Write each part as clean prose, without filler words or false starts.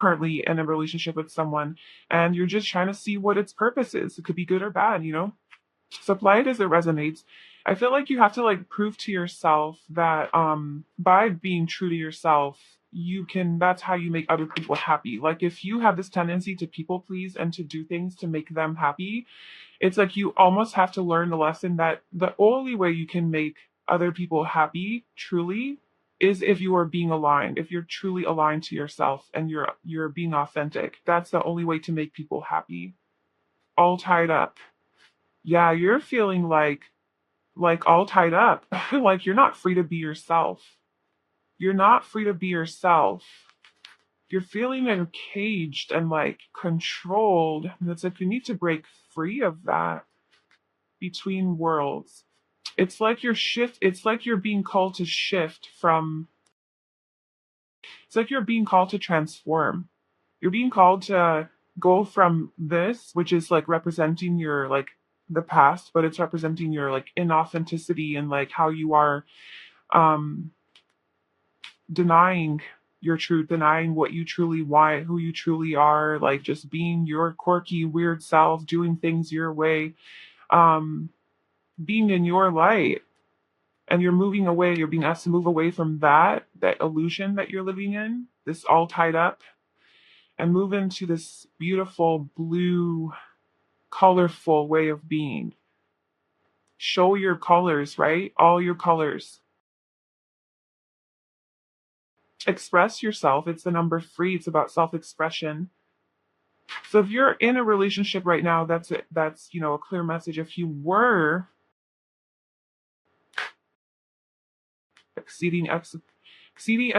currently in a relationship with someone and you're just trying to see what its purpose is. It could be good or bad, you know? So apply it as it resonates. I feel like you have to like prove to yourself that by being true to yourself, you can that's how you make other people happy. Like if you have this tendency to people please and to do things to make them happy, it's like you almost have to learn the lesson that the only way you can make other people happy truly is if you are being aligned, if you're truly aligned to yourself and you're being authentic. That's the only way to make people happy. All tied up. Yeah, you're feeling like all tied up. Like you're not free to be yourself. You're not free to be yourself. You're feeling like caged and like controlled. And it's like you need to break free of that between worlds. It's like you're being called to shift from it's like you're being called to transform. You're being called to go from this, which is like representing your like the past, but it's representing your like inauthenticity and like how you are um denying your truth, denying what you truly want, who you truly are, like just being your quirky, weird self, doing things your way, um, being in your light. And you're moving away, you're being asked to move away from that illusion that you're living in, this all tied up, and move into this beautiful, blue, colorful way of being. Show your colors, right? All your colors. Express yourself. It's the number three. It's about self-expression. So if you're in a relationship right now, that's it. That's a clear message. If you were exceeding ex- exceeding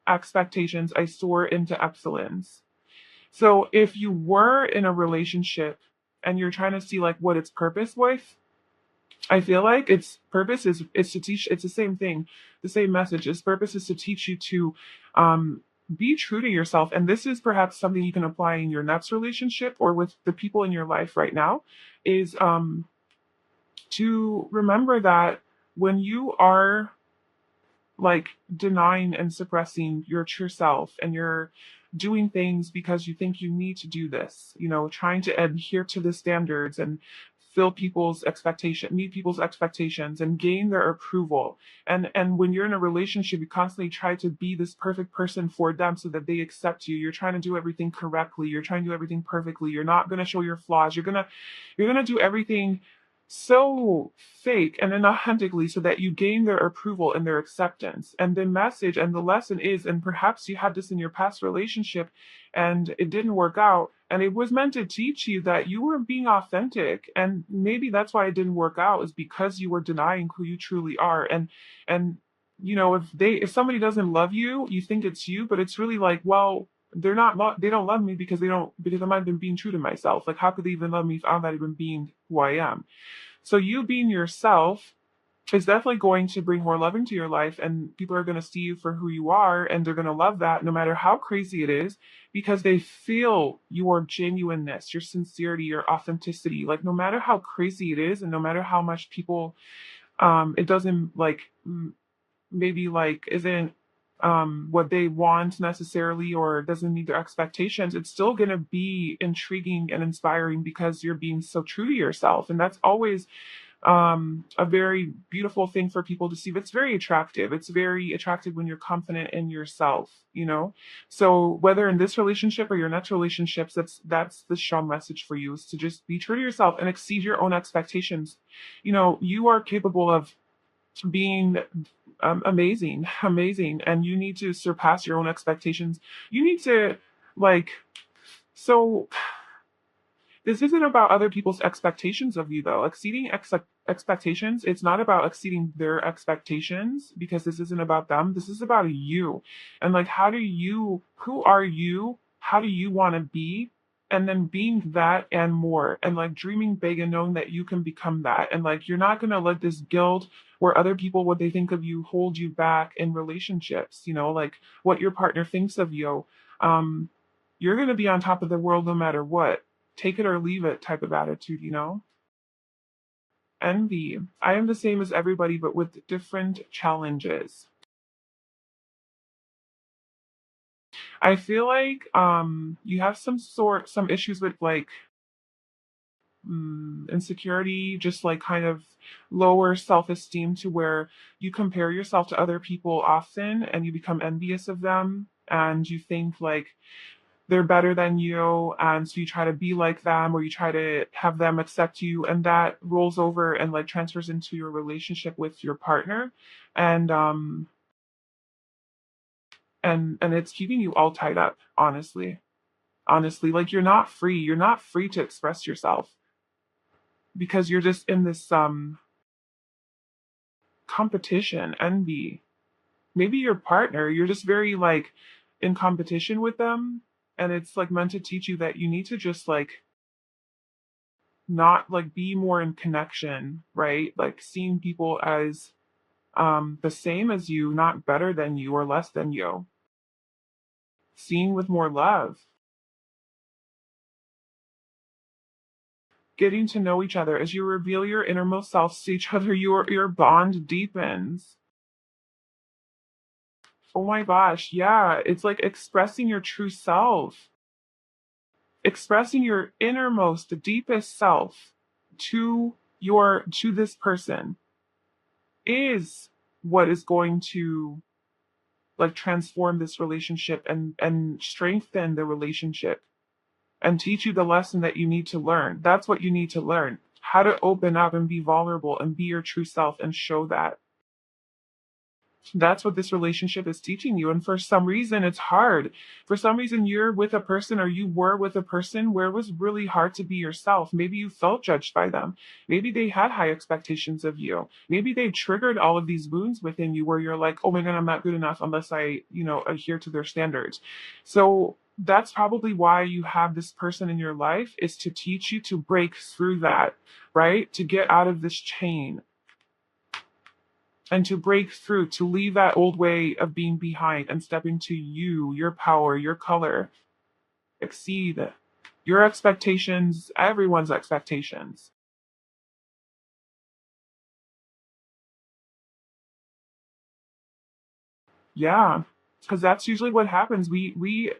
expectations, I soar into excellence. So if you were in a relationship and you're trying to see like what its purpose was, I feel like its purpose is to teach. It's the same thing, the same message. Its purpose is to teach you to be true to yourself. And this is perhaps something you can apply in your next relationship or with the people in your life right now. Is to remember that when you are like denying and suppressing your true self and you're doing things because you think you need to do this, trying to adhere to the standards and meet people's expectations and gain their approval. And when you're in a relationship, you constantly try to be this perfect person for them so that they accept you. You're trying to do everything correctly. You're trying to do everything perfectly. You're not going to show your flaws. You're going to do everything so fake and inauthentically so that you gain their approval and their acceptance. And the message and the lesson is, and perhaps you had this in your past relationship and it didn't work out, and it was meant to teach you that you were being authentic. And maybe that's why it didn't work out, is because you were denying who you truly are. And if somebody doesn't love you, you think it's you, but it's really like, well, they don't love me because I might have been being true to myself. Like how could they even love me if I'm not even being who I am? So you being yourself is definitely going to bring more love into your life, and people are going to see you for who you are, and they're going to love that no matter how crazy it is, because they feel your genuineness, your sincerity, your authenticity. Like no matter how crazy it is, and no matter how much people, it doesn't like maybe like isn't what they want necessarily or doesn't meet their expectations, it's still going to be intriguing and inspiring because you're being so true to yourself. And that's always a very beautiful thing for people to see. It's very attractive. It's very attractive when you're confident in yourself. So whether in this relationship or your next relationships, that's the strong message for you, is to just be true to yourself and exceed your own expectations. You are capable of being amazing, and you need to surpass your own expectations. You need to like so this isn't about other people's expectations of you, though. Exceeding expectations, it's not about exceeding their expectations, because this isn't about them. This is about you. And like, who are you? How do you want to be? And then being that and more, and like dreaming big and knowing that you can become that. And like, you're not going to let this guilt where other people, what they think of you, hold you back in relationships, like what your partner thinks of you. Um, you're going to be on top of the world no matter what, take it or leave it type of attitude. Envy. I am the same as everybody, but with different challenges. I feel like you have some issues with like insecurity, just like kind of lower self-esteem to where you compare yourself to other people often and you become envious of them and you think like they're better than you, and so you try to be like them or you try to have them accept you, and that rolls over and like transfers into your relationship with your partner, and and it's keeping you all tied up, honestly, like you're not free to express yourself because you're just in this competition, envy. Maybe your partner, you're just very like in competition with them, and it's like meant to teach you that you need to just like not like be more in connection, right? Like seeing people as the same as you, not better than you or less than you. Seeing with more love. Getting to know each other as you reveal your innermost selves to each other, your bond deepens. Oh my gosh, yeah, it's like expressing your true self, expressing your innermost, the deepest self to this person is what is going to like transform this relationship and strengthen the relationship and teach you the lesson that you need to learn. That's what you need to learn. How to open up and be vulnerable and be your true self and show that. That's what this relationship is teaching you. And for some reason, it's hard. For some reason, you're with a person or you were with a person where it was really hard to be yourself. Maybe you felt judged by them. Maybe they had high expectations of you. Maybe they triggered all of these wounds within you where you're like, oh my God, I'm not good enough unless I adhere to their standards. So that's probably why you have this person in your life, is to teach you to break through that, right? To get out of this chain and to break through, to leave that old way of being behind and step into you, your power, your color, exceed your expectations, everyone's expectations. Yeah, because that's usually what happens. We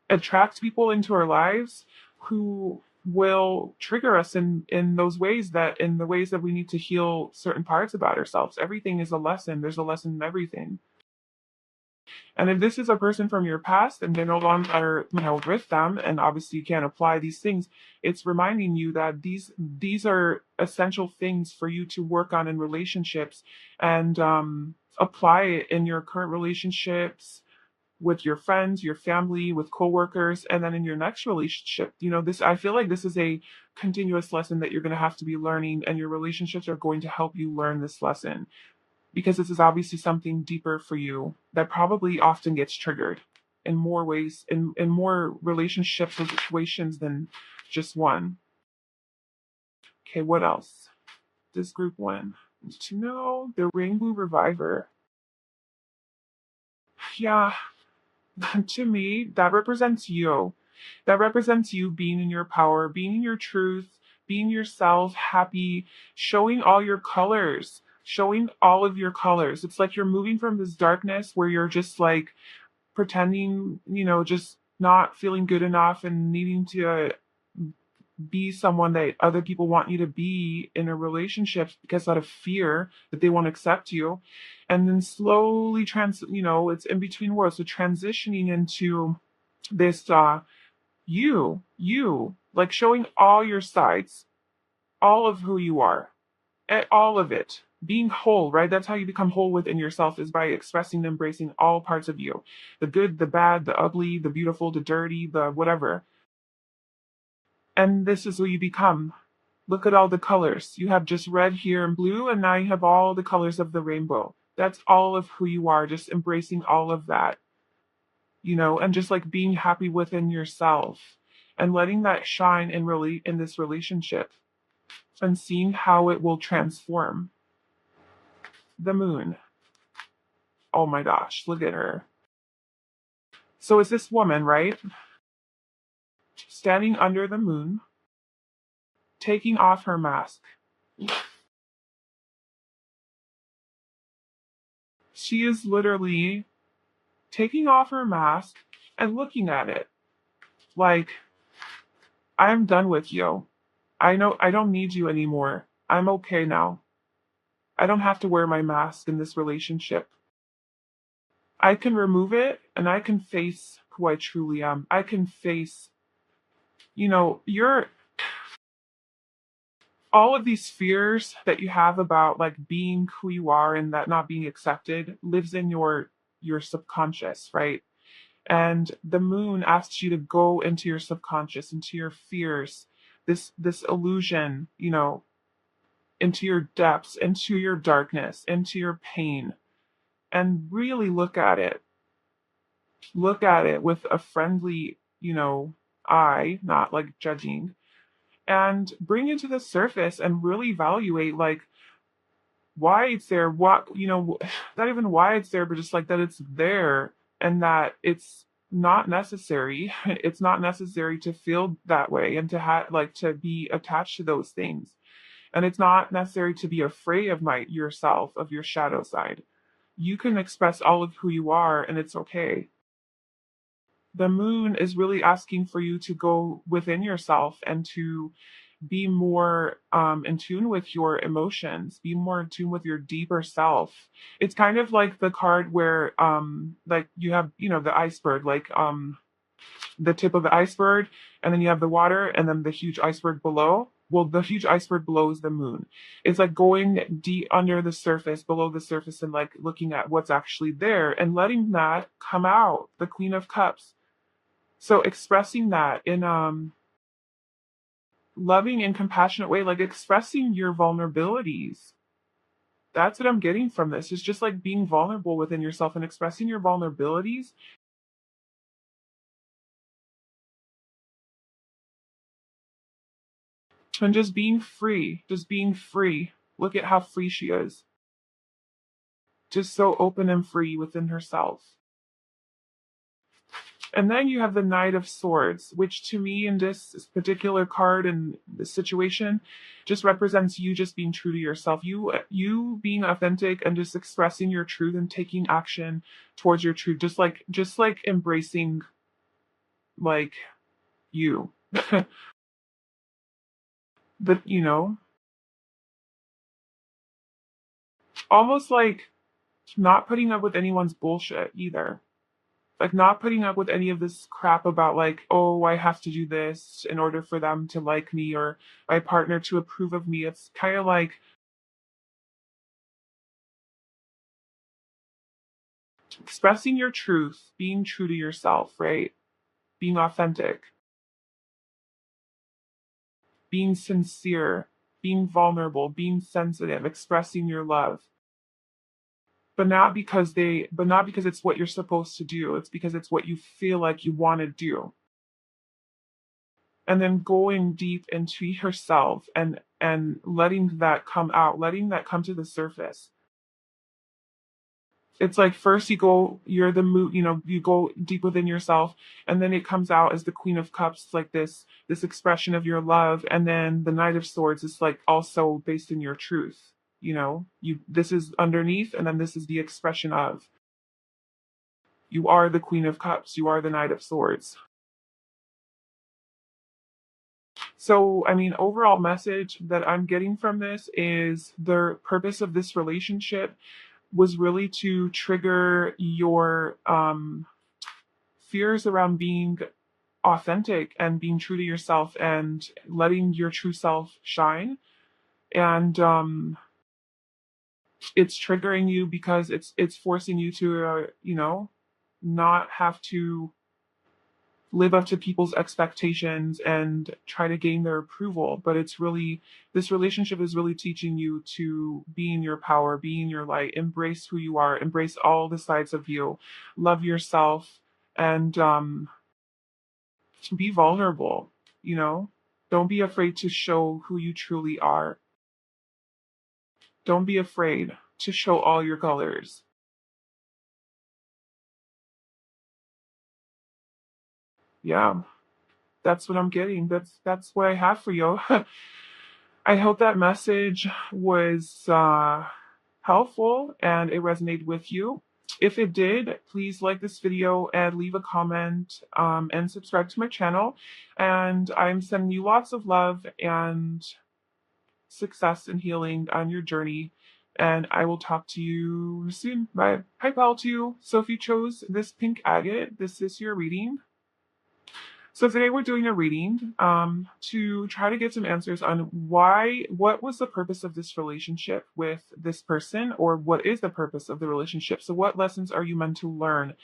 attract people into our lives who will trigger us in those ways, that in the ways that we need to heal certain parts about ourselves. Everything is a lesson. There's a lesson in everything. And if this is a person from your past and they're no longer, with them, and obviously you can't apply these things, it's reminding you that these are essential things for you to work on in relationships and apply it in your current relationships with your friends, your family, with coworkers, and then in your next relationship. This, I feel like this is a continuous lesson that you're going to have to be learning, and your relationships are going to help you learn this lesson because this is obviously something deeper for you that probably often gets triggered in more ways, in more relationships or situations than just one. Okay, what else? This group one needs to know the Rainbow Reviver. Yeah, to me, that represents you. That represents you being in your power, being in your truth, being yourself, happy, showing all your colors, showing all of your colors. It's like you're moving from this darkness where you're just like pretending, just not feeling good enough and needing to be someone that other people want you to be in a relationship because out of fear that they won't accept you. And then slowly it's in between worlds. So transitioning into this you like showing all your sides, all of who you are, all of it. Being whole, right? That's how you become whole within yourself, is by expressing and embracing all parts of you. The good, the bad, the ugly, the beautiful, the dirty, the whatever. And this is who you become. Look at all the colors. You have just red here and blue, and now you have all the colors of the rainbow. That's all of who you are, just embracing all of that, and just like being happy within yourself and letting that shine in this relationship and seeing how it will transform. The moon. Oh my gosh, look at her. So it's this woman, right? Standing under the moon, taking off her mask. She is literally taking off her mask and looking at it like, I'm done with you. I know I don't need you anymore. I'm okay now. I don't have to wear my mask in this relationship. I can remove it and I can face who I truly am. I can face, you're all of these fears that you have about like being who you are and that not being accepted lives in your subconscious, right? And the moon asks you to go into your subconscious, into your fears, this illusion, into your depths, into your darkness, into your pain, and really look at it. Look at it with a friendly, eye, not like judging, and bring it to the surface and really evaluate like why it's there, what, not even why it's there, but just like that it's there and that it's not necessary. It's not necessary to feel that way and to have like to be attached to those things. And it's not necessary to be afraid of yourself, of your shadow side. You can express all of who you are and it's okay. The moon is really asking for you to go within yourself and to be more in tune with your emotions, be more in tune with your deeper self. It's kind of like the card where like you have, the iceberg, like the tip of the iceberg, and then you have the water, and then the huge iceberg below. Well, the huge iceberg below is the moon. It's like going deep under the surface, below the surface, and like looking at what's actually there and letting that come out, the Queen of Cups. So expressing that in loving and compassionate way, like expressing your vulnerabilities. That's what I'm getting from this. It's just like being vulnerable within yourself and expressing your vulnerabilities and just being free. Just being free. Look at how free she is. Just so open and free within herself. And then you have the Knight of Swords, which to me in this particular card and this situation just represents you just being true to yourself. You being authentic and just expressing your truth and taking action towards your truth. Just like embracing like you. But almost like not putting up with anyone's bullshit either. Like not putting up with any of this crap about like, oh, I have to do this in order for them to like me or my partner to approve of me. It's kind of like expressing your truth, being true to yourself, right? Being authentic, being sincere, being vulnerable, being sensitive, expressing your love. But not because it's what you're supposed to do. It's because it's what you feel like you want to do. And then going deep into yourself and letting that come out, letting that come to the surface. It's like first you're the mood, you go deep within yourself, and then it comes out as the Queen of Cups, like this expression of your love, and then the Knight of Swords is like also based in your truth. You this is underneath, and then this is the expression of you are the Queen of Cups, you are the Knight of Swords. So, I mean, overall message that I'm getting from this is the purpose of this relationship was really to trigger your fears around being authentic and being true to yourself and letting your true self shine. And it's triggering you because it's forcing you to, not have to live up to people's expectations and try to gain their approval. But it's really, this relationship is really teaching you to be in your power, be in your light, embrace who you are, embrace all the sides of you, love yourself, and to be vulnerable, you know? Don't be afraid to show who you truly are. Don't be afraid to show all your colors. Yeah, that's what I'm getting. That's what I have for you. I hope that message was helpful and it resonated with you. If it did, please like this video and leave a comment, and subscribe to my channel. And I'm sending you lots of love and success and healing on your journey. And I will talk to you soon. Bye. Hi, pal, to you. So if you chose this pink agate, this is your reading. So today we're doing a reading to try to get some answers on what was the purpose of this relationship with this person, or what is the purpose of the relationship? So what lessons are you meant to learn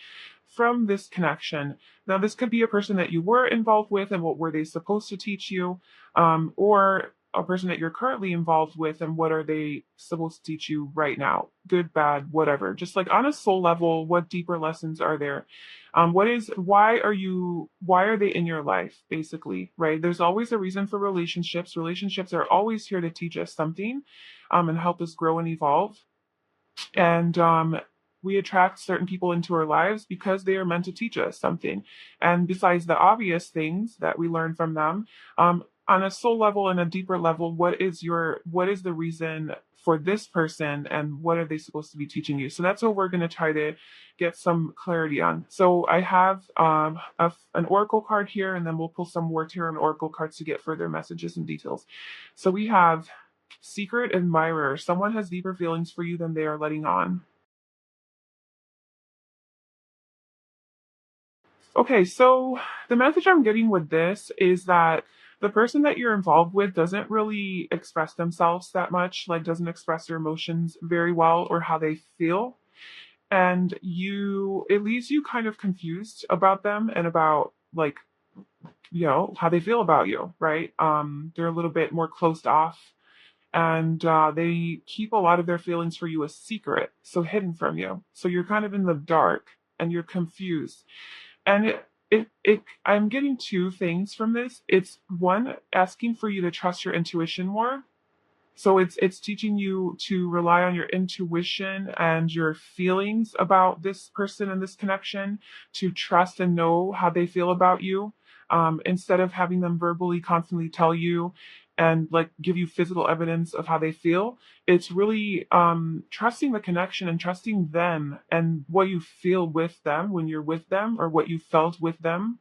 from this connection? Now, this could be a person that you were involved with and what were they supposed to teach you, or a person that you're currently involved with and what are they supposed to teach you right now? Good, bad, whatever. Just like on a soul level, what deeper lessons are there? Why are they in your life, basically, right? There's always a reason for relationships. Relationships are always here to teach us something, and help us grow and evolve. And we attract certain people into our lives because they are meant to teach us something. And besides the obvious things that we learn from them, on a soul level and a deeper level, what is the reason for this person and what are they supposed to be teaching you? So that's what we're going to try to get some clarity on. So I have an oracle card here, and then we'll pull some more tarot and oracle cards to get further messages and details. So we have secret admirer. Someone has deeper feelings for you than they are letting on. Okay, so the message I'm getting with this is that the person that you're involved with doesn't really express themselves that much, like doesn't express their emotions very well or how they feel. And it leaves you kind of confused about them and about like, how they feel about you, right? They're a little bit more closed off, and they keep a lot of their feelings for you a secret, so hidden from you. So you're kind of in the dark and you're confused. And I'm getting two things from this. It's one, asking for you to trust your intuition more. So it's teaching you to rely on your intuition and your feelings about this person and this connection, to trust and know how they feel about you, instead of having them verbally constantly tell you and like give you physical evidence of how they feel. It's really trusting the connection and trusting them and what you feel with them when you're with them, or what you felt with them,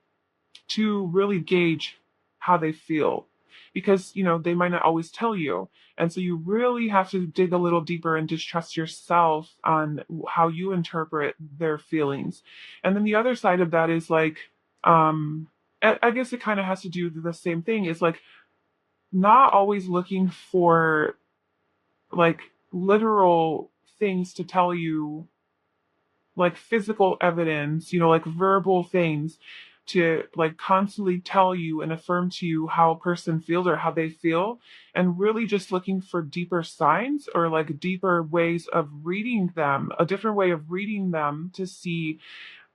to really gauge how they feel, because they might not always tell you, and so you really have to dig a little deeper and just trust yourself on how you interpret their feelings. And then the other side of that is like, I guess it kind of has to do with the same thing, is like not always looking for like literal things to tell you, like physical evidence, like verbal things to like constantly tell you and affirm to you how a person feels or how they feel, and really just looking for deeper signs or like deeper ways of reading them, a different way of reading them, to see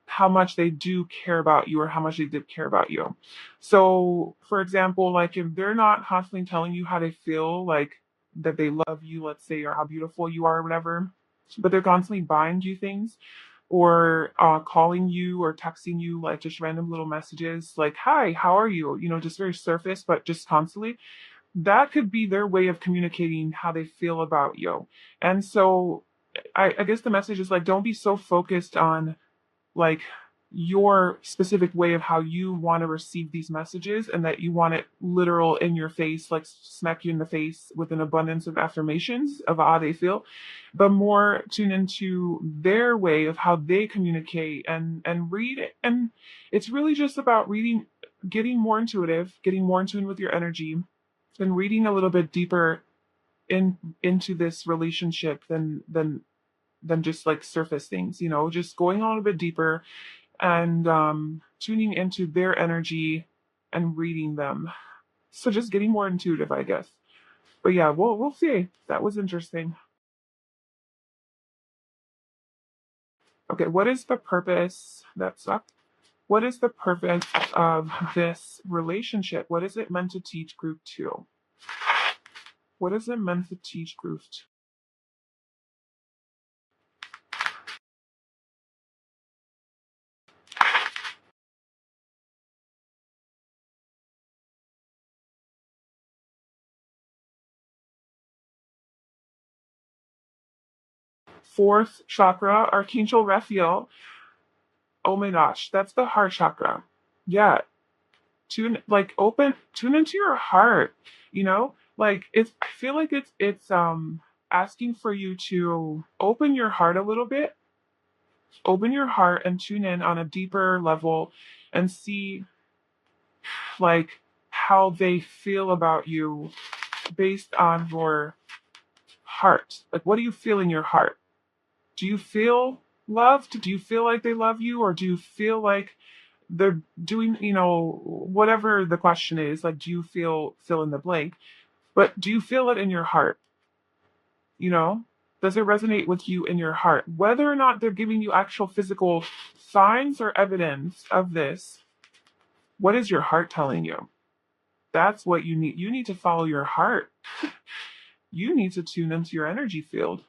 how much they do care about you or how much they did care about you. So, for example, like if they're not constantly telling you how they feel, like that they love you, let's say, or how beautiful you are or whatever, but they're constantly buying you things, or calling you or texting you like just random little messages like, hi, how are you? Just very surface, but just constantly. That could be their way of communicating how they feel about you. And so I guess the message is like, don't be so focused on like your specific way of how you want to receive these messages, and that you want it literal in your face, like smack you in the face with an abundance of affirmations of how they feel, but more tune into their way of how they communicate and read. And it's really just about reading, getting more intuitive, getting more in tune with your energy, and reading a little bit deeper into this relationship than just like surface things, just going on a bit deeper and tuning into their energy and reading them. So just getting more intuitive, I guess. But yeah, we'll see. That was interesting. Okay, what is the purpose? That sucked. What is the purpose of this relationship? What is it meant to teach group 2? What is it meant to teach group 2? Fourth chakra, Archangel Raphael. Oh my gosh, that's the heart chakra. Yeah, tune into your heart, you know? Like I feel like it's asking for you to open your heart a little bit, open your heart and tune in on a deeper level and see like how they feel about you based on your heart. Like what do you feel in your heart? Do you feel loved? Do you feel like they love you, or do you feel like they're doing, whatever the question is, like do you feel fill in the blank, but do you feel it in your heart? You know, does it resonate with you in your heart? Whether or not they're giving you actual physical signs or evidence of this, what is your heart telling you? That's what you need. You need to follow your heart. You need to tune into your energy field.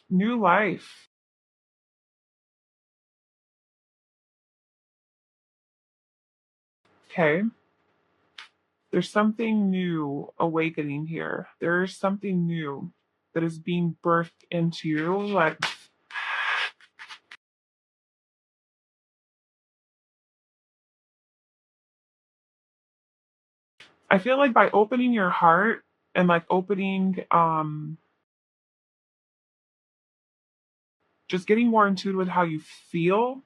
New life. Okay. There's something new awakening here. There's something new that is being birthed into you. Like, I feel like by opening your heart and like opening, just getting more in tune with how you feel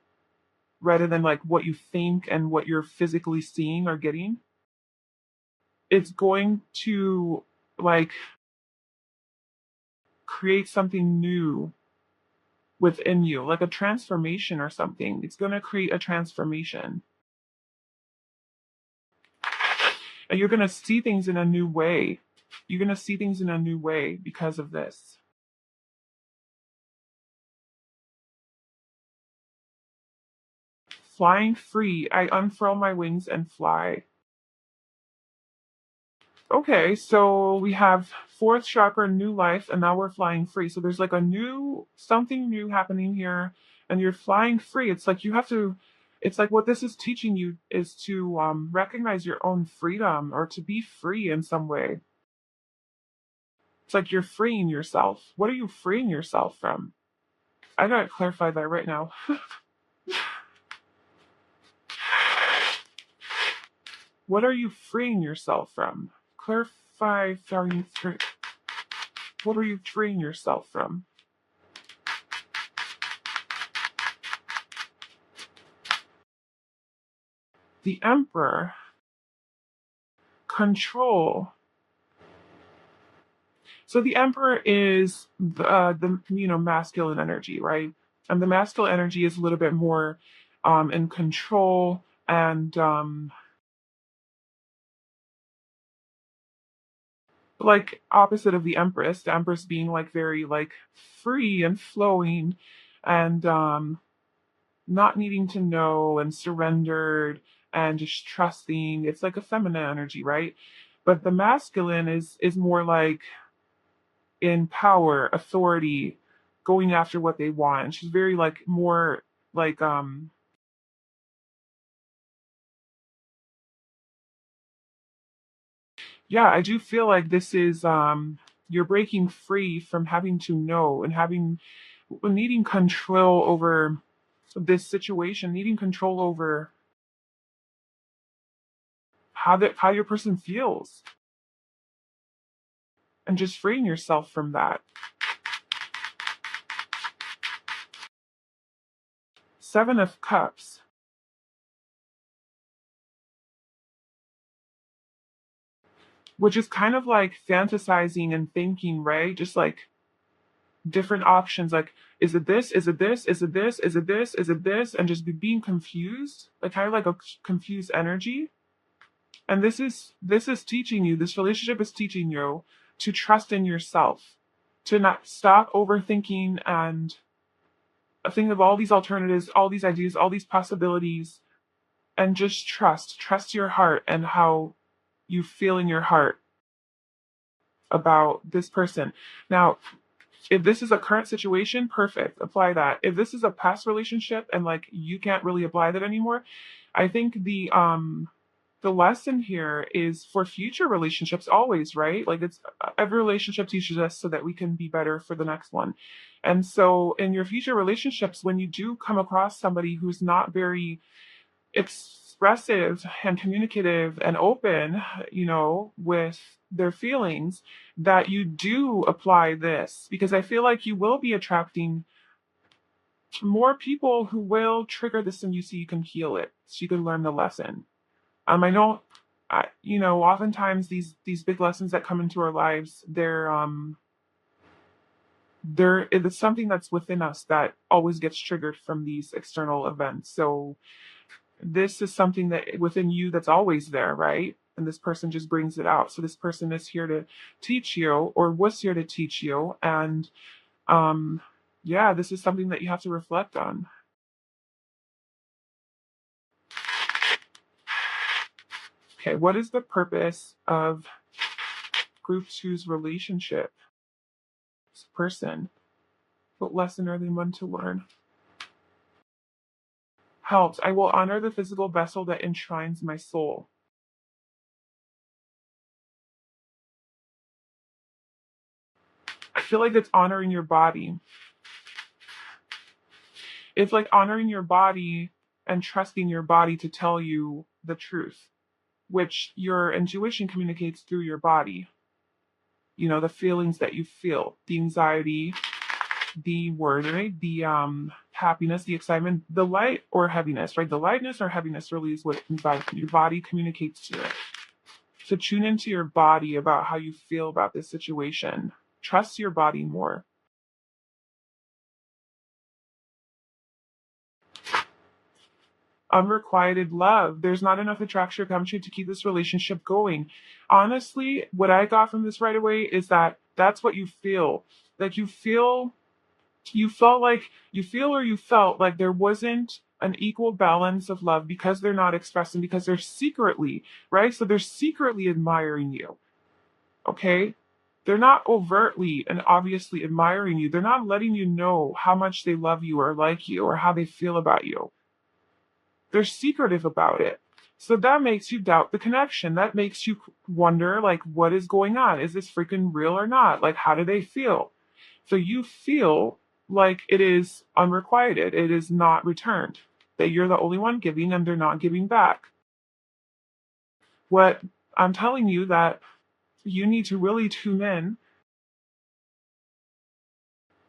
rather than like what you think and what you're physically seeing or getting, it's going to like create something new within you, like a transformation or something. It's going to create a transformation. And you're going to see things in a new way. You're going to see things in a new way because of this. Flying free, I unfurl my wings and fly. Okay, so we have fourth chakra, new life, and now we're flying free. So there's like something new happening here, and you're flying free. It's like you have to, it's like what this is teaching you is to recognize your own freedom or to be free in some way. It's like you're freeing yourself. What are you freeing yourself from? I gotta clarify that right now. What are you freeing yourself from? Clarify. What are you freeing yourself from? The Emperor. Control. So the Emperor is the masculine energy, right? And the masculine energy is a little bit more in control and like opposite of the Empress. The Empress being like very like free and flowing and not needing to know and surrendered and just trusting. It's like a feminine energy, right? But the masculine is more like in power, authority, going after what they want. She's very like more like yeah, I do feel like this is you're breaking free from having to know and having needing control over this situation, needing control over how your person feels and just freeing yourself from that. Seven of Cups. Which is kind of like fantasizing and thinking, right? Just like different options, like, is it this? Is it this? Is it this? Is it this? Is it this? And just being confused, like kind of like a confused energy. And this is teaching you, this relationship is teaching you to trust in yourself, to not stop overthinking and think of all these alternatives, all these ideas, all these possibilities, and just trust your heart and how you feel in your heart about this person. Now, if this is a current situation, perfect, apply that. If this is a past relationship and like you can't really apply that anymore, I think The lesson here is for future relationships always, right? Like it's every relationship teaches us so that we can be better for the next one. And so in your future relationships, when you do come across somebody who's not very expressive and communicative and open, with their feelings, that you do apply this, because I feel like you will be attracting more people who will trigger this in you so you can heal it, so you can learn the lesson. I know, oftentimes these big lessons that come into our lives, it's something that's within us that always gets triggered from these external events. So this is something that within you that's always there, right? And this person just brings it out. So this person is here to teach you, or was here to teach you, and yeah, this is something that you have to reflect on. Okay, what is the purpose of group two's relationship? This person, what lesson are they meant to learn? Helps. I will honor the physical vessel that enshrines my soul. I feel like it's honoring your body. It's like honoring your body and trusting your body to tell you the truth, which your intuition communicates through your body. The feelings that you feel, the anxiety, the worry, the happiness, the excitement, the light or heaviness, right? The lightness or heaviness really is what your body communicates to it. So tune into your body about how you feel about this situation. Trust your body more. Unrequited love. There's not enough attraction or chemistry to keep this relationship going. Honestly, what I got from this right away is that that's what you feel. Like you felt like there wasn't an equal balance of love because they're not expressing, because they're secretly, right? So they're secretly admiring you. Okay? They're not overtly and obviously admiring you. They're not letting you know how much they love you or like you or how they feel about you. They're secretive about it. So that makes you doubt the connection. That makes you wonder, like, what is going on? Is this freaking real or not? Like, how do they feel? So you feel like it is unrequited. It is not returned. That you're the only one giving and they're not giving back. What I'm telling you that you need to really tune in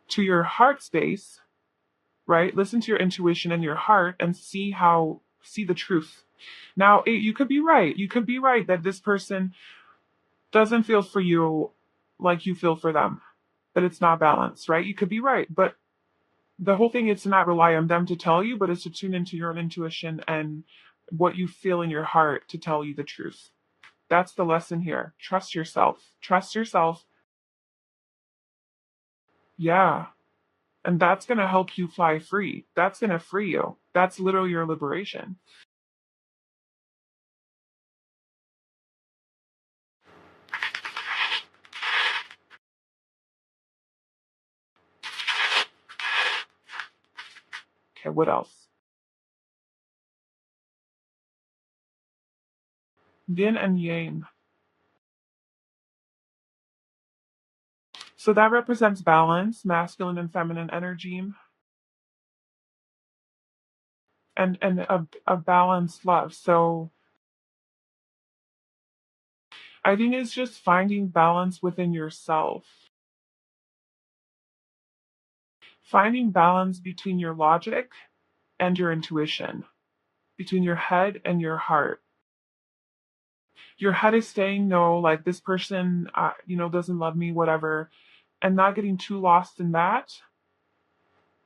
to your heart space, right? Listen to your intuition and your heart and see the truth. Now, you could be right. You could be right that this person doesn't feel for you like you feel for them, that it's not balanced, right? You could be right. But the whole thing is to not rely on them to tell you, but is to tune into your own intuition and what you feel in your heart to tell you the truth. That's the lesson here. Trust yourself. Trust yourself. Yeah. And that's going to help you fly free. That's going to free you. That's literally your liberation. Okay, what else? Yin and yang. So that represents balance, masculine and feminine energy, and a balanced love. So I think it's just finding balance within yourself, finding balance between your logic and your intuition, between your head and your heart. Your head is saying no, like this person, doesn't love me, whatever, and not getting too lost in that,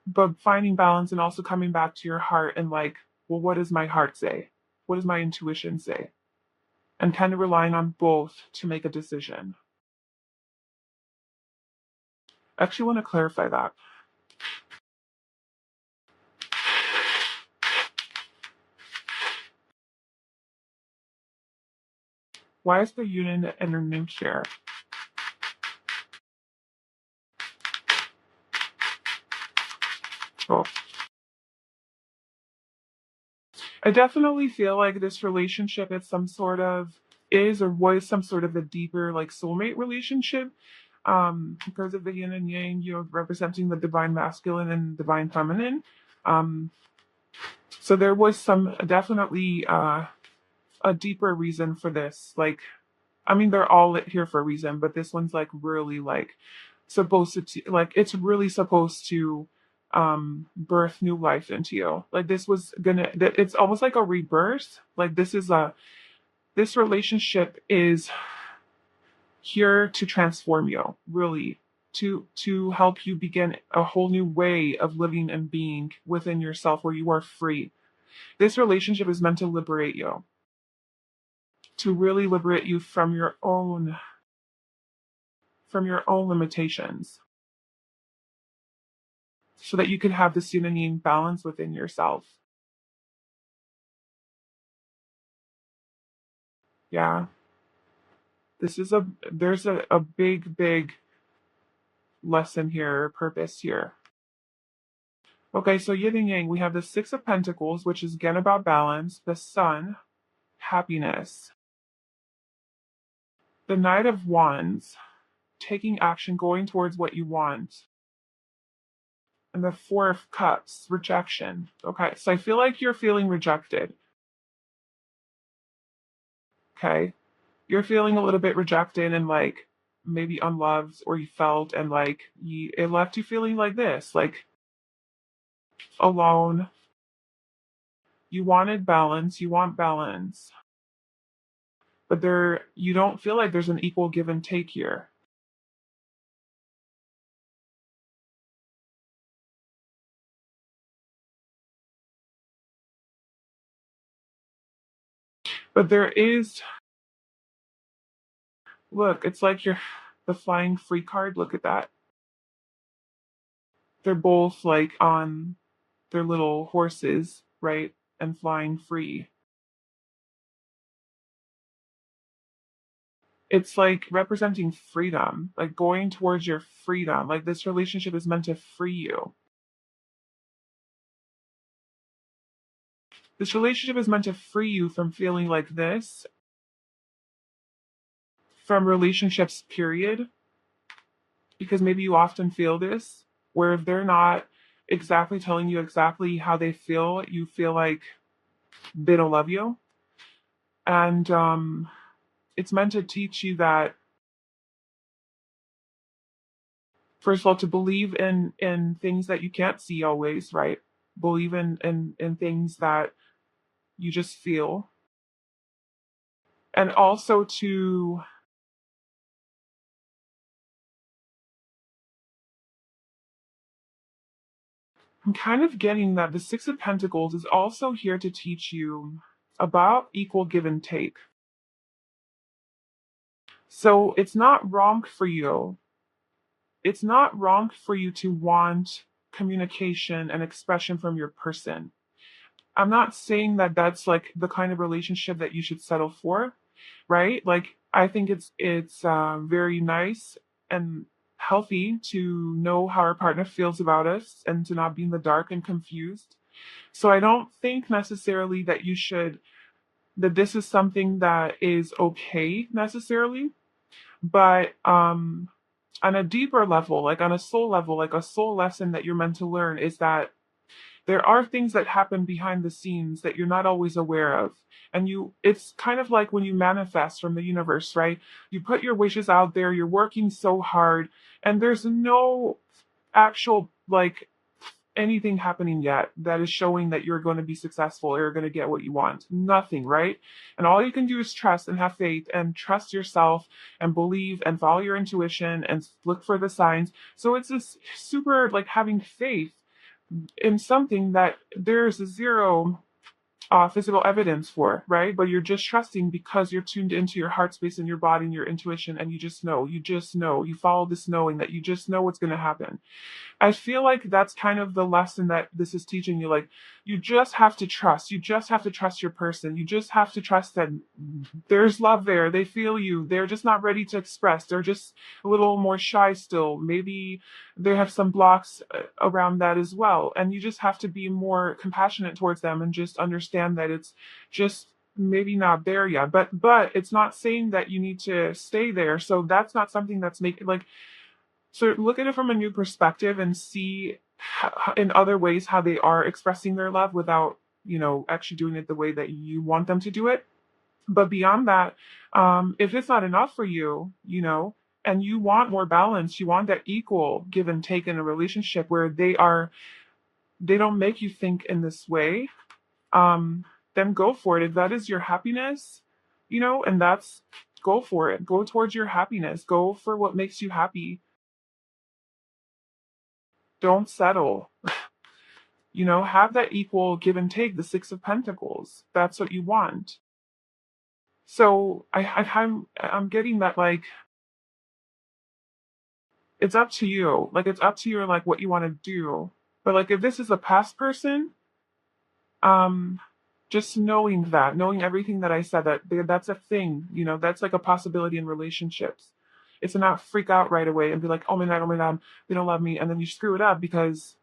but finding balance and also coming back to your heart and like, well, what does my heart say? What does my intuition say? And kind of relying on both to make a decision. I actually want to clarify that. Why is the unit in a new chair? Oh, I definitely feel like this relationship is or was some sort of a deeper like soulmate relationship. Because of the yin and yang, representing the divine masculine and divine feminine. Um, so there was some definitely a deeper reason for this. Like, I mean, they're all here for a reason, but this one's like really like supposed to like it's really supposed to birth new life into you. Like this was gonna it's almost like a rebirth. Like this relationship is here to transform you, really, to help you begin a whole new way of living and being within yourself where you are free. This relationship is meant to liberate you, to really liberate you from your own limitations, so that you can have this yin and yang balance within yourself. Yeah. There's a big, big lesson here, purpose here. Okay, so yin and yang, we have the Six of Pentacles, which is again about balance, the Sun, happiness, the Knight of Wands, taking action, going towards what you want, and the Four of Cups, rejection. Okay, so I feel like you're feeling rejected. Okay, you're feeling a little bit rejected and like maybe unloved, or you felt and like it left you feeling like this, like alone. You wanted balance, you want balance, but you don't feel like there's an equal give and take here. But there is, look, it's like you're the flying free card. Look at that. They're both like on their little horses, right? And flying free. It's like representing freedom, like going towards your freedom. Like this relationship is meant to free you. This relationship is meant to free you from feeling like this, from relationships, period. Because maybe you often feel this, where if they're not exactly telling you exactly how they feel, you feel like they don't love you. And it's meant to teach you that, first of all, to believe in things that you can't see always, right? Believe in things that you just feel. And also to I'm kind of getting that the Six of Pentacles is also here to teach you about equal give and take. So it's not wrong for you to want communication and expression from your person. I'm not saying that that's like the kind of relationship that you should settle for, right? Like I think it's very nice and healthy to know how our partner feels about us and to not be in the dark and confused. So I don't think necessarily that this is something that is okay necessarily, but on a deeper level, like on a soul level, like a soul lesson that you're meant to learn is that there are things that happen behind the scenes that you're not always aware of. And it's kind of like when you manifest from the universe, right? You put your wishes out there, you're working so hard, and there's no actual, like, anything happening yet that is showing that you're going to be successful or you're going to get what you want. Nothing, right? And all you can do is trust and have faith and trust yourself and believe and follow your intuition and look for the signs. So it's this super like having faith in something that there's zero physical evidence for, right? But you're just trusting because you're tuned into your heart space and your body and your intuition, and you just know, you follow this knowing that you just know what's going to happen. I feel like that's kind of the lesson that this is teaching you. Like, you just have to trust. You just have to trust your person. You just have to trust that there's love there. They feel you. They're just not ready to express. They're just a little more shy still. Maybe they have some blocks around that as well. And you just have to be more compassionate towards them and just understand that it's just maybe not there yet. But it's not saying that you need to stay there. So that's not something that's making like, so look at it from a new perspective and see in other ways how they are expressing their love without, actually doing it the way that you want them to do it. But beyond that, if it's not enough for you, and you want more balance, you want that equal give and take in a relationship where they don't make you think in this way, then go for it. If that is your happiness, and go for it. Go towards your happiness. Go for what makes you happy. Don't settle. Have that equal give and take, the Six of Pentacles. That's what you want. So I'm getting that, like, it's up to you. Like, it's up to you, like, what you want to do. But like, if this is a past person, um, just knowing everything that I said, that's a thing. That's like a possibility in relationships. It's to not freak out right away and be like, oh my god, they don't love me, and then you screw it up because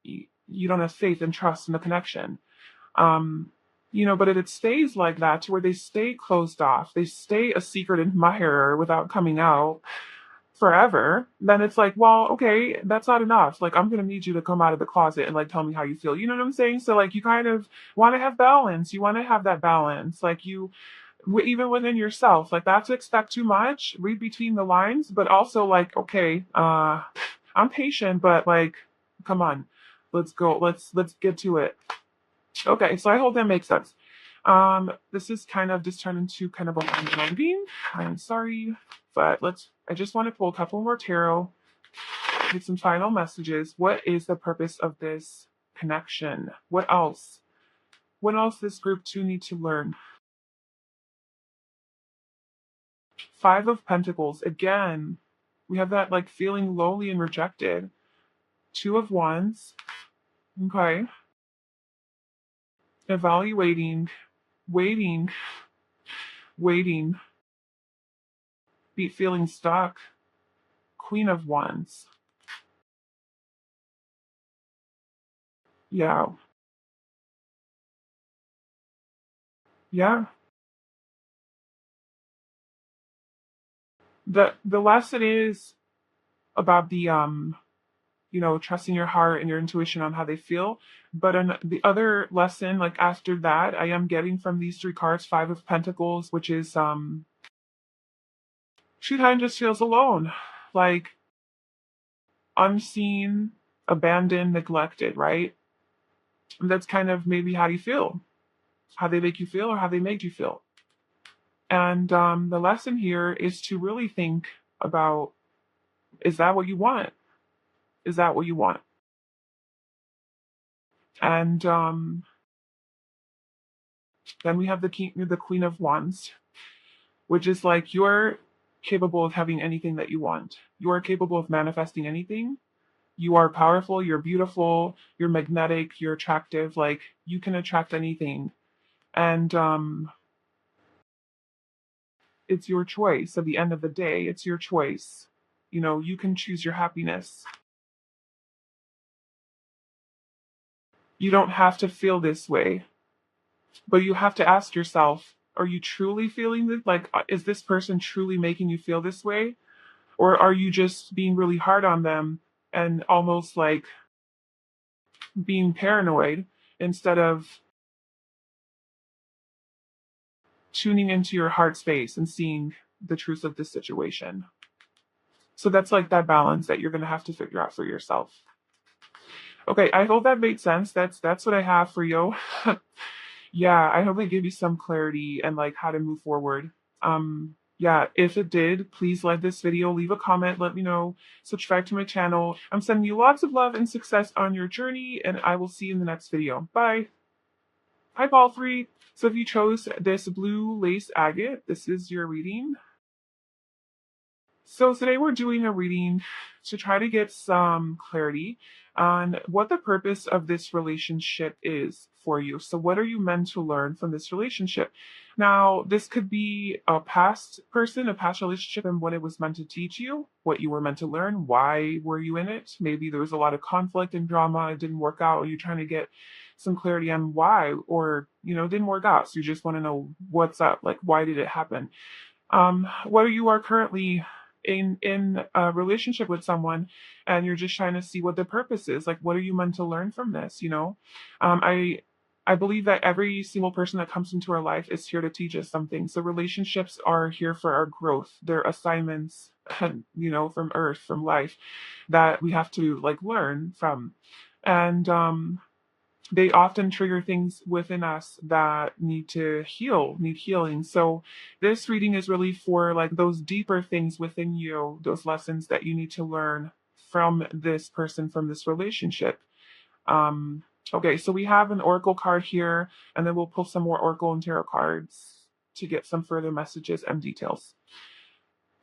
you don't have faith and trust in the connection. But if it stays like that, to where they stay closed off, they stay a secret admirer without coming out forever, then it's like, well, okay, that's not enough. Like, I'm gonna need you to come out of the closet and like tell me how you feel. You know what I'm saying? So like, you kind of want to have balance. You want to have that balance. Like, even within yourself, like, not to expect too much. Read between the lines, but also like, okay, I'm patient, but like, come on, let's go. Let's get to it. Okay, so I hope that makes sense. This is kind of just turned into kind of a long reading. I'm sorry, but I just want to pull a couple more tarot, get some final messages. What is the purpose of this connection? What else? What else this group 2 need to learn? Five of Pentacles. Again, we have that like feeling lonely and rejected. Two of Wands. Okay. Evaluating, waiting, feeling stuck. Queen of Wands. Yeah. Yeah. The lesson is about the trusting your heart and your intuition on how they feel. But the other lesson, like after that, I am getting from these 3 cards, Five of Pentacles, which is she kind of just feels alone, like unseen, abandoned, neglected, right? And that's kind of maybe how you feel, how they make you feel, or how they made you feel. And the lesson here is to really think about, is that what you want? Is that what you want? And then we have the Queen of Wands, which is like, you're capable of having anything that you want. You are capable of manifesting anything. You are powerful, you're beautiful, you're magnetic, you're attractive, like, you can attract anything. And it's your choice. At the end of the day, it's your choice. You can choose your happiness. You don't have to feel this way, but you have to ask yourself, are you truly feeling this? Like, is this person truly making you feel this way? Or are you just being really hard on them and almost like being paranoid instead of tuning into your heart space and seeing the truth of this situation? So that's like that balance that you're going to have to figure out for yourself. Okay, I hope that made sense. That's what I have for you. Yeah, I hope it gave you some clarity and like how to move forward. Yeah, if it did, please like this video, leave a comment, let me know, subscribe to my channel. I'm sending you lots of love and success on your journey, and I will see you in the next video. Bye. Hi, Paul 3. So if you chose this blue lace agate, this is your reading. So today we're doing a reading to try to get some clarity on what the purpose of this relationship is for you. So what are you meant to learn from this relationship? Now, this could be a past person, a past relationship, and what it was meant to teach you, what you were meant to learn, why were you in it? Maybe there was a lot of conflict and drama, it didn't work out, or you're trying to get some clarity on why, or it didn't work out. So you just want to know what's up, like why did it happen? Whether you are currently in a relationship with someone and you're just trying to see what the purpose is, like what are you meant to learn from this, I believe that every single person that comes into our life is here to teach us something. So relationships are here for our growth. They're assignments, from earth, from life, that we have to like learn from. And they often trigger things within us that need healing. So this reading is really for like those deeper things within you, those lessons that you need to learn from this person, from this relationship. Um, okay, so we have an oracle card here, and then we'll pull some more oracle and tarot cards to get some further messages and details.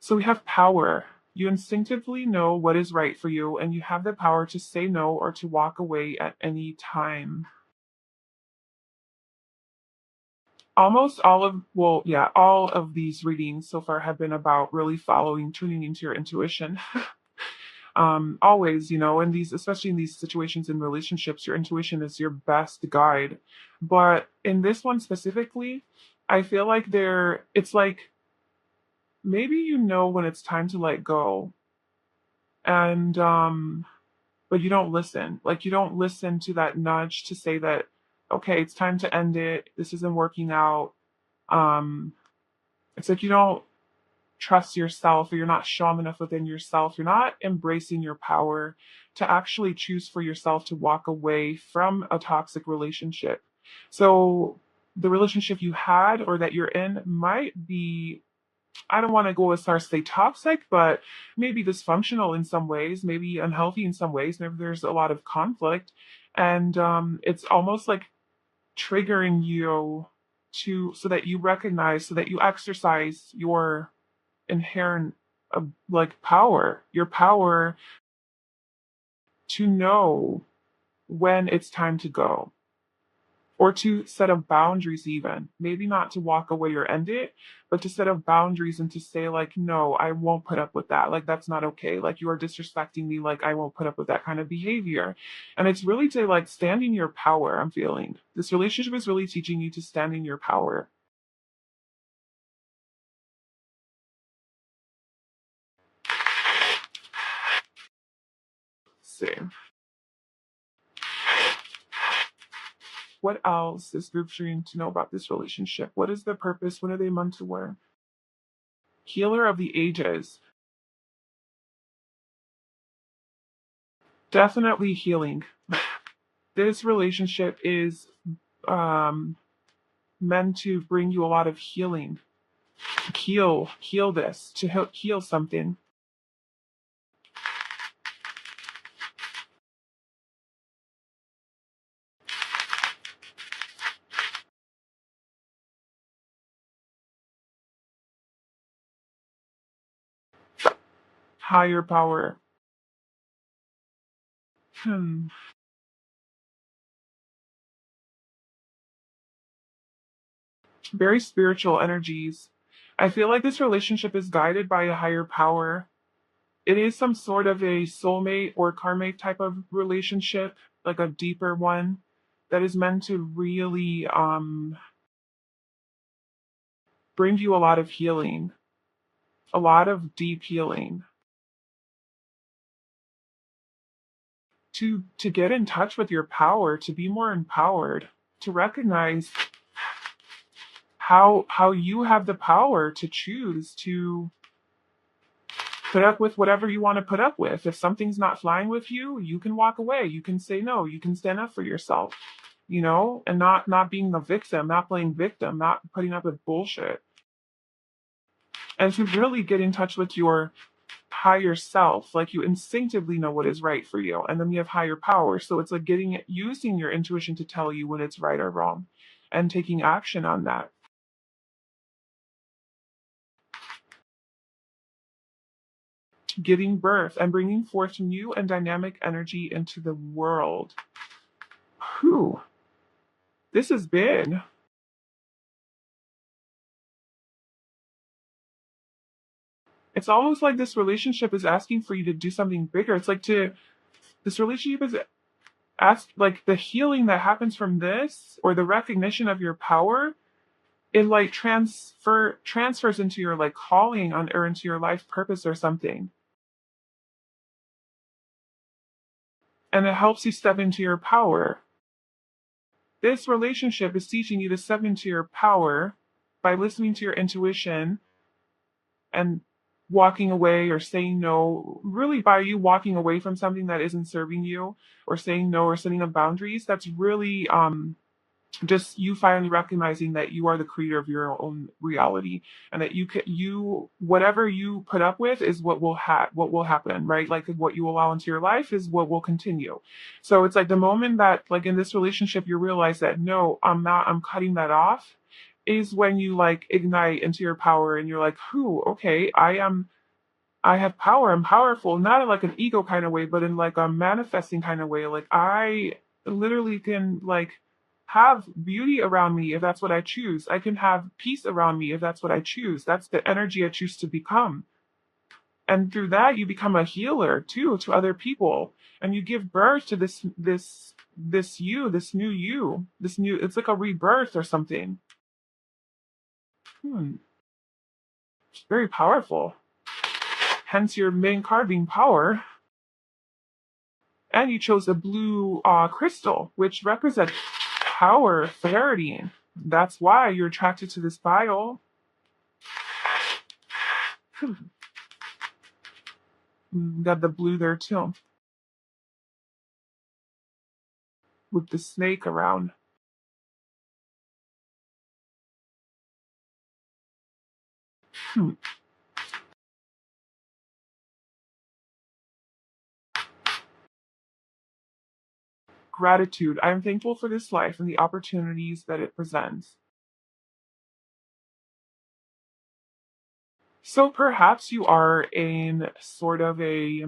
So we have power. You instinctively know what is right for you, and you have the power to say no or to walk away at any time. Almost all of, well, yeah, all of these readings so far have been about really following, tuning into your intuition. Always, in these, especially in these situations in relationships, your intuition is your best guide. But in this one specifically, I feel like it's like maybe when it's time to let go, and but you don't listen. Like you don't listen to that nudge to say that, okay, it's time to end it. This isn't working out. Um, It's like you don't trust yourself, or you're not strong enough within yourself. You're not embracing your power to actually choose for yourself to walk away from a toxic relationship. So the relationship you had or that you're in might be, I don't want to go as far as say toxic, but maybe dysfunctional in some ways, maybe unhealthy in some ways. Maybe there's a lot of conflict. And it's almost like triggering you so that you recognize, so that you exercise your inherent like power, your power to know when it's time to go, or to set up boundaries, even maybe not to walk away or end it, but to set up boundaries and to say like, no, I won't put up with that, like that's not okay, like you are disrespecting me, like I won't put up with that kind of behavior. And it's really to like stand in your power. I'm feeling this relationship is really teaching you to stand in your power. See what else is group dream to know about this relationship. What is the purpose? What are they meant to learn? Healer of the ages. Definitely healing. This relationship is um, meant to bring you a lot of healing. Heal this, to heal something. Higher power. Hmm. Very spiritual energies. I feel like this relationship is guided by a higher power. It is some sort of a soulmate or karmic type of relationship, like a deeper one that is meant to really bring you a lot of healing, a lot of deep healing. To get in touch with your power, to be more empowered, to recognize how you have the power to choose to put up with whatever you want to put up with. If something's not flying with you, you can walk away. You can say no. You can stand up for yourself, and not being the victim, not playing victim, not putting up with bullshit. And to really get in touch with your higher self, like you instinctively know what is right for you, and then you have higher power. So it's like using your intuition to tell you when it's right or wrong, and taking action on that. giving birth and bringing forth new and dynamic energy into the world. Whew, this has been. It's almost like this relationship is asking for you to do something bigger. It's like this relationship is like the healing that happens from this or the recognition of your power. It like transfers into your like calling on or into your life purpose or something. And it helps you step into your power. This relationship is teaching you to step into your power by listening to your intuition and walking away or saying no, really by you walking away from something that isn't serving you or saying no or setting up boundaries. That's really just you finally recognizing that you are the creator of your own reality and that you whatever you put up with is what will happen, right? Like what you allow into your life is what will continue. So it's like the moment that like in this relationship you realize that no, I'm cutting that off, is when you like ignite into your power and you're like, who, okay, I have power. I'm powerful, not in like an ego kind of way, but in like a manifesting kind of way. Like I literally can like have beauty around me if that's what I choose. I can have peace around me if that's what I choose. That's the energy I choose to become. And through that you become a healer too to other people. And you give birth to this you, this new you, this new it's like a rebirth or something. Hmm. It's very powerful. Hence your main card being power. And you chose a blue crystal, which represents power, clarity. That's why you're attracted to this bio. Got the blue there too, with the snake around. Hmm. Gratitude. I am thankful for this life and the opportunities that it presents. So perhaps you are in sort of a,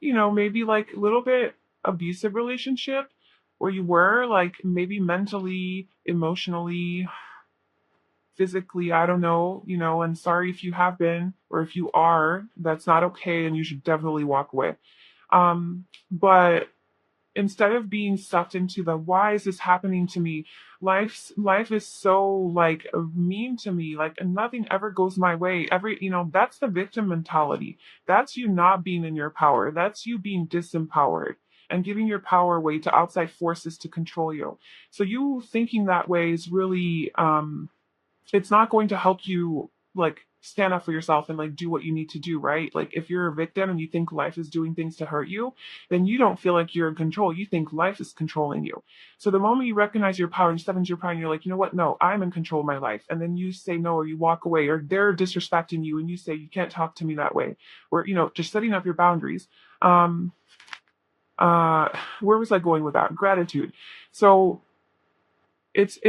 maybe like a little bit abusive relationship where you were like maybe mentally, emotionally, physically, I don't know, and sorry if you have been or if you are, that's not okay and you should definitely walk away. But instead of being sucked into the why is this happening to me, life is so like mean to me, like nothing ever goes my way, that's the victim mentality. That's you not being in your power, that's you being disempowered and giving your power away to outside forces to control you. So you thinking that way is really it's not going to help you like stand up for yourself and like do what you need to do, right? Like if you're a victim and you think life is doing things to hurt you, then you don't feel like you're in control. You think life is controlling you. So the moment you recognize your power and step into your power and you're like, you know what? No, I'm in control of my life. And then you say no or you walk away or they're disrespecting you and you say you can't talk to me that way. Or, just setting up your boundaries. Um uh where was I going with that? Gratitude. So it's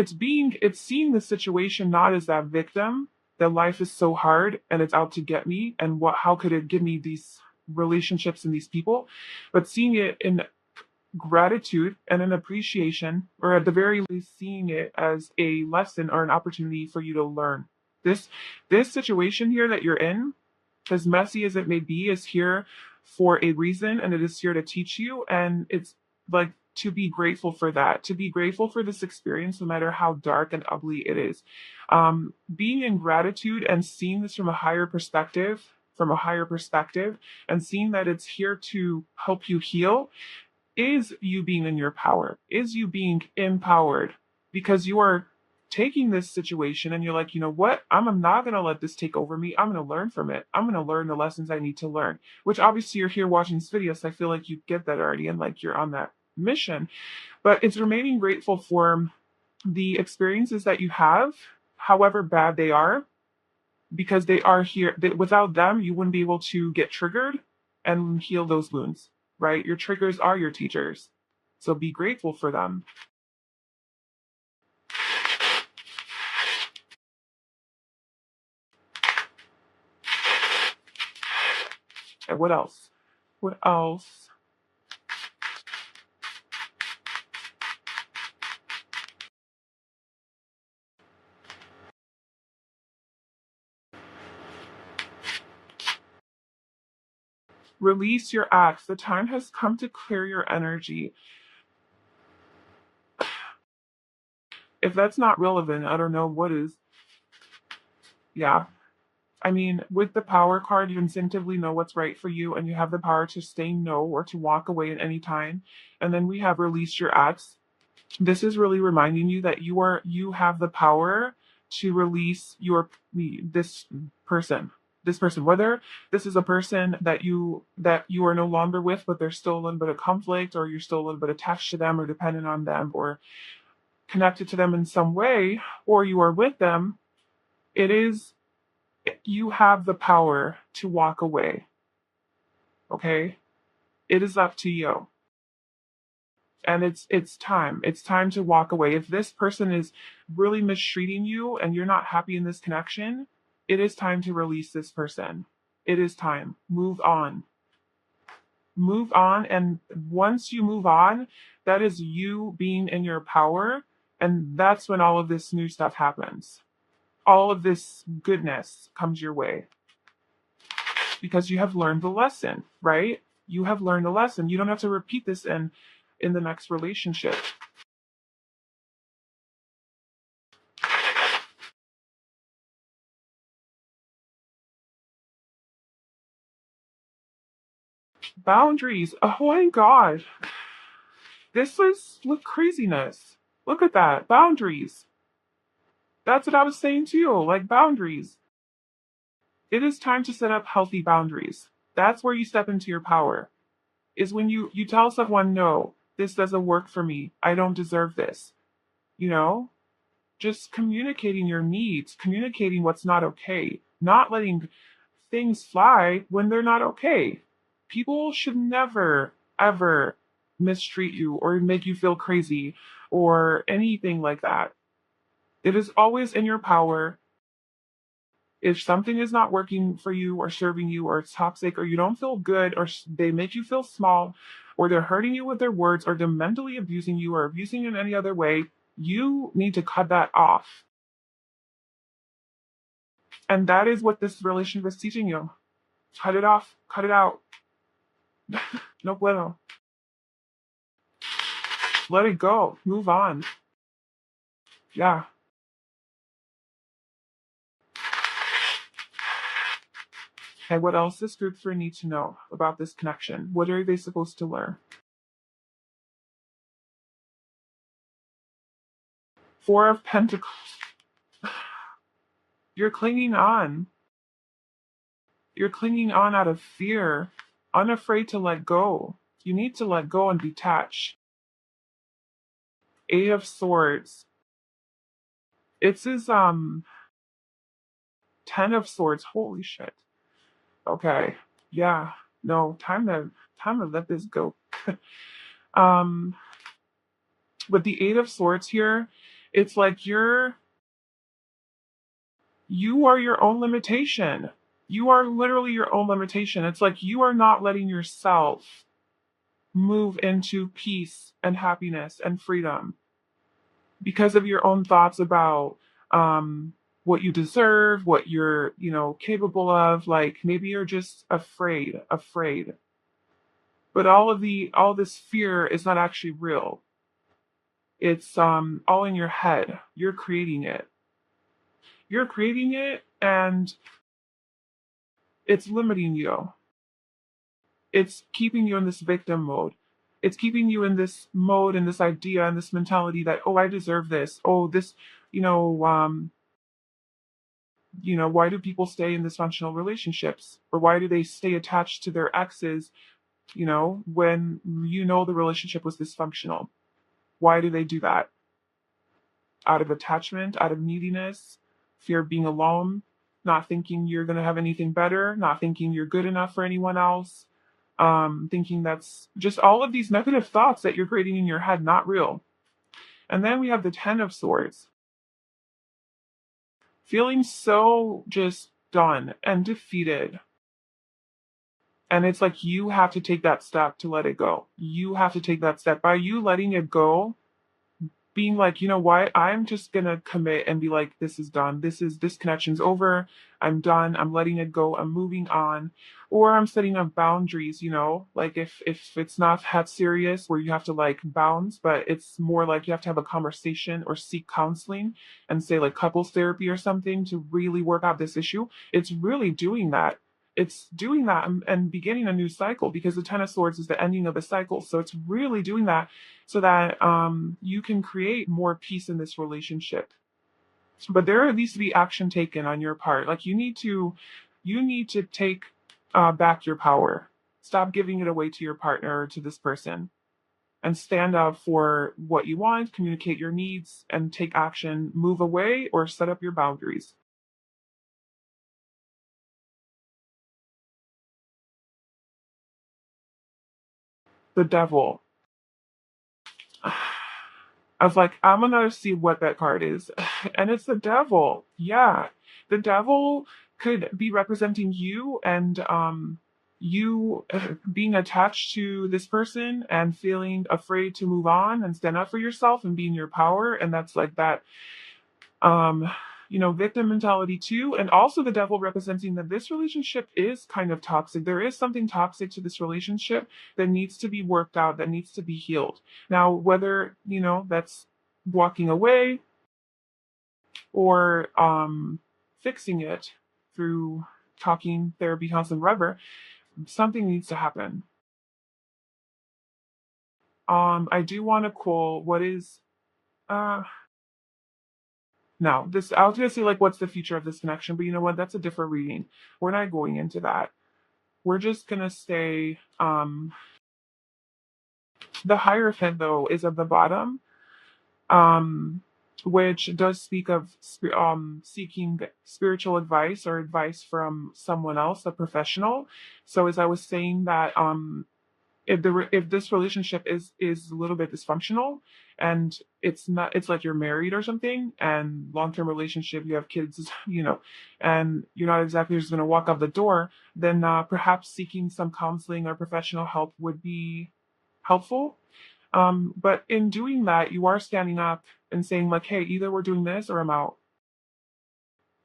seeing the situation not as that victim, that life is so hard and it's out to get me and how could it give me these relationships and these people, but seeing it in gratitude and an appreciation, or at the very least seeing it as a lesson or an opportunity for you to learn. This situation here that you're in, as messy as it may be, is here for a reason and it is here to teach you. And it's like to be grateful for that, to be grateful for this experience, no matter how dark and ugly it is. Being in gratitude and seeing this from a higher perspective, and seeing that it's here to help you heal is you being in your power, is you being empowered, because you are taking this situation and you're like, you know what? I'm not going to let this take over me. I'm going to learn from it. I'm going to learn the lessons I need to learn, which obviously you're here watching this video. So I feel like you get that already and like you're on that mission, but it's remaining grateful for the experiences that you have, however bad they are, because they are here. Without them, you wouldn't be able to get triggered and heal those wounds, right? Your triggers are your teachers. So be grateful for them. what else? What else? Release your acts. The time has come to clear your energy. If that's not relevant, I don't know what is. Yeah. I mean, with the power card, you instinctively know what's right for you, and you have the power to say no or to walk away at any time. And then we have release your acts. This is really reminding you that you have the power to release this person. This person, whether this is a person that you are no longer with, but there's still a little bit of conflict, or you're still a little bit attached to them or dependent on them or connected to them in some way, or you are with them, it is you have the power to walk away. Okay? It is up to you. And it's time. It's time to walk away. If this person is really mistreating you and you're not happy in this connection, it is time to release this person. It is time. Move on. Move on. And once you move on, that is you being in your power. And that's when all of this new stuff happens. All of this goodness comes your way because you have learned the lesson, right? You have learned a lesson. You don't have to repeat this in the next relationship. Boundaries. Oh my god. This was look craziness. Look at that. Boundaries. That's what I was saying to you. Like boundaries. It is time to set up healthy boundaries. That's where you step into your power. Is when you tell someone, no, this doesn't work for me. I don't deserve this. You know? Just communicating your needs, communicating what's not okay, not letting things fly when they're not okay. People should never, ever mistreat you or make you feel crazy or anything like that. It is always in your power. If something is not working for you or serving you or it's toxic or you don't feel good or they make you feel small or they're hurting you with their words or they're mentally abusing you or abusing you in any other way, you need to cut that off. And that is what this relationship is teaching you. Cut it off. Cut it out. No bueno. Let it go. Move on. Yeah. Okay, what else does group 3 need to know about this connection? What are they supposed to learn? Four of Pentacles. You're clinging on. You're clinging on out of fear, unafraid to let go. You need to let go and detach. Eight of Swords. It's his 10 of Swords. Holy shit. Okay. Yeah. No, time to let this go. um with the Eight of Swords here, it's like you are your own limitation. You are literally your own limitation. It's like you are not letting yourself move into peace and happiness and freedom because of your own thoughts about what you deserve, what you're, capable of. Like maybe you're just afraid. But all this fear is not actually real. It's all in your head. You're creating it. You're creating it and it's limiting you. It's keeping you in this victim mode. It's keeping you in this mode and this idea and this mentality that, oh, I deserve this. Oh, this, you know, um, why do people stay in dysfunctional relationships? Or why do they stay attached to their exes, when the relationship was dysfunctional? Why do they do that? Out of attachment, out of neediness, fear of being alone, not thinking you're going to have anything better, not thinking you're good enough for anyone else, thinking that's just all of these negative thoughts that you're creating in your head, not real. And then we have the 10 of Swords. Feeling so just done and defeated. And it's like you have to take that step to let it go. You have to take that step. By you letting it go, being like, you know what, I'm just gonna commit and be like, this is done. This connection's over. I'm done. I'm letting it go. I'm moving on. Or I'm setting up boundaries, like if it's not that serious where you have to like bounce, but it's more like you have to have a conversation or seek counseling and say like couples therapy or something to really work out this issue. It's really doing that. It's doing that and beginning a new cycle because the Ten of Swords is the ending of a cycle. So it's really doing that so that you can create more peace in this relationship. But there needs to be action taken on your part. Like you need to take back your power. Stop giving it away to your partner or to this person, and stand up for what you want. Communicate your needs and take action. Move away or set up your boundaries. The Devil. I was like, I'm gonna see what that card is. And it's the devil. Yeah. The devil could be representing you and you being attached to this person and feeling afraid to move on and stand up for yourself and be in your power. And that's like that um victim mentality too, and also the devil representing that this relationship is kind of toxic. There is something toxic to this relationship that needs to be worked out, that needs to be healed. Now whether that's walking away or fixing it through talking, therapy, counseling, whatever, something needs to happen. I do want to call what is uh no, this I was gonna say like what's the future of this connection, but you know what? That's a different reading. We're not going into that. We're just gonna stay the Hierophant though is at the bottom, um, which does speak of seeking spiritual advice or advice from someone else, a professional. So as I was saying that if this relationship is a little bit dysfunctional and it's like you're married or something and long-term relationship, you have kids, and you're not exactly just going to walk out the door, then perhaps seeking some counseling or professional help would be helpful. But in doing that, you are standing up and saying like, hey, either we're doing this or I'm out,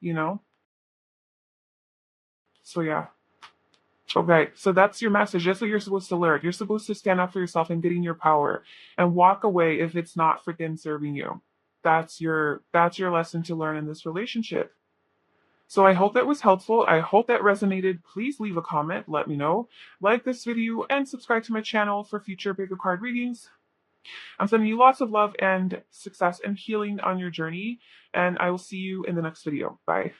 you know. So yeah. Okay, so that's your message. That's what you're supposed to learn. You're supposed to stand up for yourself and get in your power and walk away if it's not freaking serving you. That's your lesson to learn in this relationship. So I hope that was helpful. I hope that resonated. Please leave a comment, let me know. Like this video and subscribe to my channel for future bigger card readings. I'm sending you lots of love and success and healing on your journey, and I will see you in the next video. Bye.